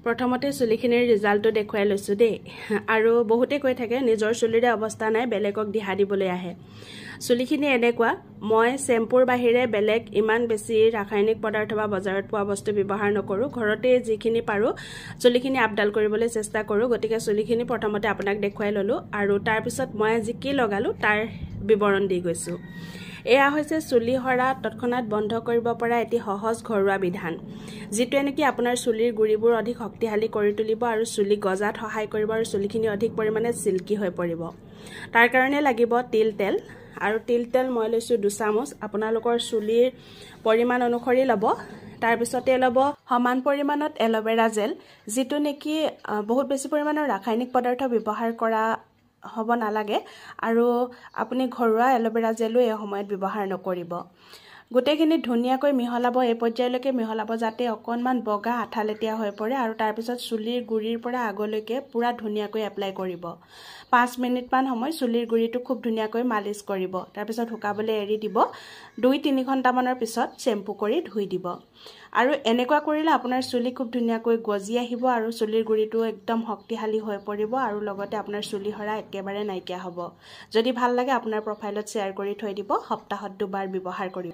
প্ৰথমতে চুলিখিনিৰ ৰিজাল্টটো দেখুৱাই লৈছো দেই আৰু বহুতে কৈ থাকে নিজৰ চুলিৰে অৱস্থা নাই বেলেগক দিহা দিবলৈ আহে চুলিখিনি এনেকুৱা মই শ্যাম্পুৰ বাহিৰে বেলেগ ইমান বেছি ৰাসায়নিক পদাৰ্থ বা বজাৰত পোৱা বস্তু ব্যৱহাৰ নকৰো ঘৰতে যিখিনি পাৰো চুলিখিনি আপডাল কৰিবলৈ চেষ্টা কৰো গতিকে চুলিখিনি প্ৰথমতে আপোনাক দেখুৱাই ললো আৰু তাৰ পিছত মই আজি কি লগালো তাৰ বিৱৰণ দি গৈছো এয়া হৈছে চুলি হৰা তৎক্ষণাত বন্ধ কৰিব পৰা এটি সহজ ঘৰুৱা বিধান যেটো নেকি আপোনাৰ চুলিৰ গুৰিবোৰ অধিক শক্তিশালী কৰি তুলিব আৰু চুলি গজাত সহায় কৰিব আৰু চুলিখিনি অধিক পৰিমাণে সিল্কি হৈ পৰিব তাৰ কাৰণে লাগিব তিল তেল আৰু তিল তেল মই লৈছো 2 চামুচ আপোনালোকৰ চুলিৰ পৰিমাণ অনুসৰি লব তাৰ পিছতে লব সমান পৰিমাণত এলোভেৰা জেল যেটো নেকি বহুত বেছি পৰিমাণৰ ৰাসায়নিক পদাৰ্থ ব্যৱহাৰ কৰা হ'ব নালাগে আৰু আপুনি ঘৰুৱা এলোভেৰা জেলো এই সময়ত ব্যৱহাৰ নকৰিব গোটেইখিনি ধুনিয়াকৈ মিহলাব এই পৰ্যায়লৈকে মিহলাব যাতে অকনমান বগা আঠালেটিয়া হৈ পৰে আৰু তাৰ পিছত চুলিৰ গুৰিৰ পৰা আগলৈকে পুৰা ধুনিয়াকৈ এপ্লাই কৰিব 5 মিনিট মান সময় চুলিৰ গুৰিটো খুব ধুনিয়াকৈ মালিশ কৰিব তাৰ পিছত শুকাবলৈ এৰি দিব 2-3 ঘণ্টা মানৰ পিছত শ্যাম্পু কৰি ধুই দিব আৰু এনেকুৱা কৰিলে আপোনাৰ চুলি খুব ধুনিয়াকৈ গজি আহিব আৰু চুলিৰ গুৰিটো একদম শক্তিশালী হৈ পৰিব আৰু লগতে আপোনাৰ চুলি হৰা একেবাৰে নাইকিয়া হ'ব যদি ভাল লাগে আপোনাৰ প্ৰফাইলত শেয়াৰ কৰি থৈ দিব সপ্তাহত 2 বাৰ ব্যৱহাৰ কৰিব